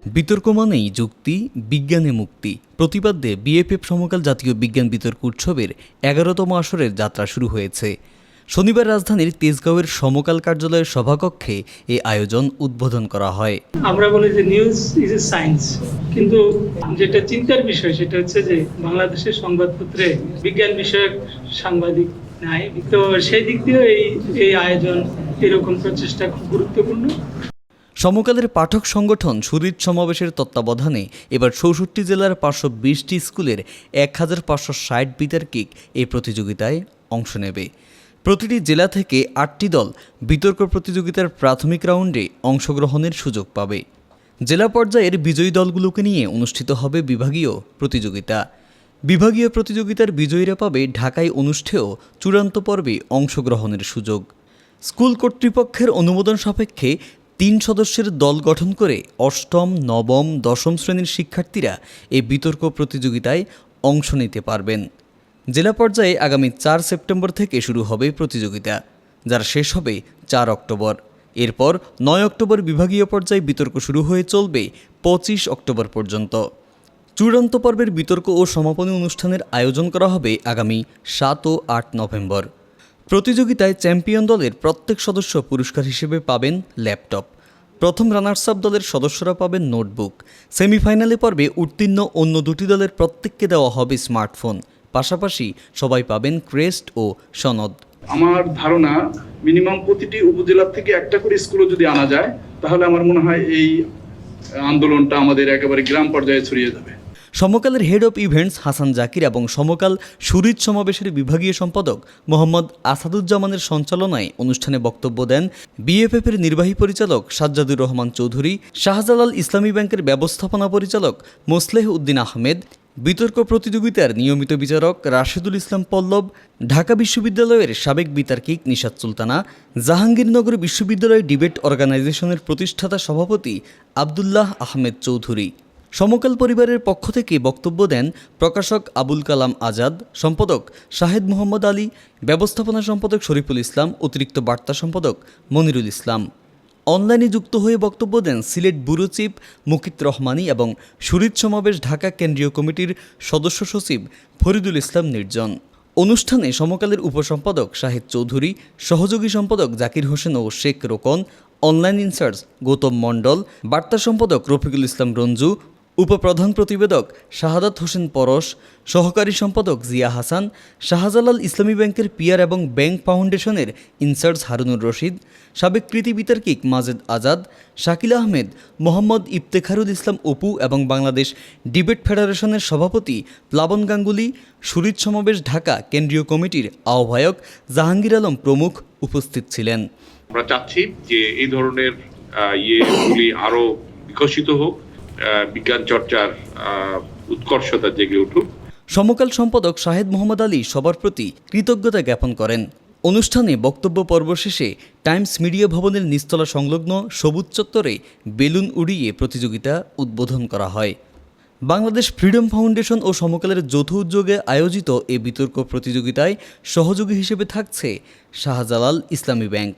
বিতর্ক মানেই যুক্তি, বিজ্ঞানে মুক্তি প্রতিপাদ্যে বিএফএফ সমকাল জাতীয় বিজ্ঞান বিতর্ক উৎসবের ১১তম আসরের যাত্রা শুরু হয়েছে। শনিবার রাজধানীর তেজগাঁওয়ের সমকাল কার্যালয়ের সভাকক্ষে এই আয়োজন উদ্বোধন করা হয়। আমরা বলি যে নিউজ ইজ এ সায়েন্স, কিন্তু যেটা চিন্তার বিষয় সেটা হচ্ছে যে বাংলাদেশের সংবাদপত্রে বিজ্ঞান বিষয়ক সাংবাদিক নাই। তো সেই দিক দিয়ে এই আয়োজন, এরকম প্রচেষ্টা খুব গুরুত্বপূর্ণ। সমকালের পাঠক সংগঠন সুরিত সমাবেশের তত্ত্বাবধানে এবার ৬৪ জেলার ৫২০টি স্কুলের ১৫৬০ বিতার্কিক এই প্রতিযোগিতায় অংশ নেবে। প্রতিটি জেলা থেকে ৮টি দল বিতর্ক প্রতিযোগিতার প্রাথমিক রাউন্ডে অংশগ্রহণের সুযোগ পাবে। জেলা পর্যায়ের বিজয়ী দলগুলোকে নিয়ে অনুষ্ঠিত হবে বিভাগীয় প্রতিযোগিতা। বিভাগীয় প্রতিযোগিতার বিজয়ীরা পাবে ঢাকায় অনুষ্ঠেয় চূড়ান্ত পর্বে অংশগ্রহণের সুযোগ। স্কুল কর্তৃপক্ষের অনুমোদন সাপেক্ষে ৩ সদস্যের দল গঠন করে অষ্টম, নবম, দশম শ্রেণীর শিক্ষার্থীরা এই বিতর্ক প্রতিযোগিতায় অংশ নিতে পারবেন। জেলা পর্যায়ে আগামী ৪ সেপ্টেম্বর থেকে শুরু হবে প্রতিযোগিতা, যার শেষ হবে ৪ অক্টোবর। এরপর ৯ অক্টোবর বিভাগীয় পর্যায়ে বিতর্ক শুরু হয়ে চলবে ২৫ অক্টোবর পর্যন্ত। চূড়ান্ত পর্বের বিতর্ক ও সমাপনী অনুষ্ঠানের আয়োজন করা হবে আগামী ৭ ও ৮ নভেম্বর। প্রতিযোগিতায় চ্যাম্পিয়ন দলের প্রত্যেক সদস্য পুরস্কার হিসেবে পাবেন ল্যাপটপ। প্রথম রানার্স আপ দলের সদস্যরা পাবেন নোটবুক। সেমিফাইনালে পর্বে উত্তীর্ণ অন্য দুটি দলের প্রত্যেককে দেওয়া হবে স্মার্টফোন। পাশাপাশি সবাই পাবেন ক্রেস্ট ও সনদ। আমার ধারণা মিনিমাম প্রতিটি উপজেলা থেকে একটা করে স্কুলও যদি আনা যায়, তাহলে আমার মনে হয় এই আন্দোলনটা আমাদের একেবারে গ্রাম পর্যায়ে ছড়িয়ে যাবে। সমকালের head of events Hasan Zakir এবং সমকাল সুরিত সমাবেশের বিভাগীয় সম্পাদক মোহাম্মদ আসাদুজ্জামানের সঞ্চালনায় অনুষ্ঠানে বক্তব্য দেন বিএফএফের নির্বাহী পরিচালক সাজ্জাদুর রহমান চৌধুরী, শাহজালাল ইসলামী ব্যাংকের ব্যবস্থাপনা পরিচালক মোসলেহ উদ্দিন আহমেদ, বিতর্ক প্রতিযোগিতার নিয়মিত বিচারক রাশেদুল ইসলাম পল্লব, ঢাকা বিশ্ববিদ্যালয়ের সাবেক বিতার্কিক নিশাত সুলতানা, জাহাঙ্গীরনগর বিশ্ববিদ্যালয় ডিবেট অর্গানাইজেশনের প্রতিষ্ঠাতা সভাপতি আবদুল্লাহ আহমেদ চৌধুরী। সমকাল পরিবারের পক্ষ থেকে বক্তব্য দেন প্রকাশক আবুল কালাম আজাদ, সম্পাদক শাহেদ মোহাম্মদ আলী, ব্যবস্থাপনা সম্পাদক শরীফুল ইসলাম, অতিরিক্ত বার্তা সম্পাদক মনিরুল ইসলাম। অনলাইনে যুক্ত হয়ে বক্তব্য দেন সিলেট ব্যুরো চিফ মুকিত রহমানী এবং সুরিত সমাবেশ ঢাকা কেন্দ্রীয় কমিটির সদস্য সচিব ফরিদুল ইসলাম নির্জন। অনুষ্ঠানে সমকালের উপসম্পাদক শাহেদ চৌধুরী, সহযোগী সম্পাদক জাকির হোসেন ও শেখ রোকন, অনলাইন ইনচার্জ গৌতম মণ্ডল, বার্তা সম্পাদক রফিকুল ইসলাম রঞ্জু, উপপ্রধান প্রতিবেদক শাহাদাত হোসেন পরশ, সহকারী সম্পাদক জিয়া হাসান, শাহজালাল ইসলামী ব্যাংকের পিয়ার এবং ব্যাংক ফাউন্ডেশনের ইনচার্জ হারুনুর রশিদ, সাবেক কৃতি বিতার্কিক মাজেদ আজাদ, শাকিল আহমেদ, মোহাম্মদ ইফতেখারুল ইসলাম অপু এবং বাংলাদেশ ডিবেট ফেডারেশনের সভাপতি প্লাবন গাঙ্গুলি, সুরিত সমাবেশ ঢাকা কেন্দ্রীয় কমিটির আহ্বায়ক জাহাঙ্গীর আলম প্রমুখ উপস্থিত ছিলেন। আমরা চাচ্ছি যে এই ধরনের ইয়েগুলি আরো বিকশিত হোক, বিজ্ঞান চর্চার উৎকর্ষতা জেগে উঠুক। সমকাল সম্পাদক শাহেদ মোহাম্মদ আলী সবার প্রতি কৃতজ্ঞতা জ্ঞাপন করেন। অনুষ্ঠানে বক্তব্য পর্ব শেষে টাইমস মিডিয়া ভবনের নিচতলা সংলগ্ন সবুজ চত্বরে বেলুন উড়িয়ে প্রতিযোগিতা উদ্বোধন করা হয়। বাংলাদেশ ফ্রিডম ফাউন্ডেশন ও সমকালের যৌথ উদ্যোগে আয়োজিত এ বিতর্ক প্রতিযোগিতায় সহযোগী হিসেবে থাকছে শাহজালাল ইসলামী ব্যাংক।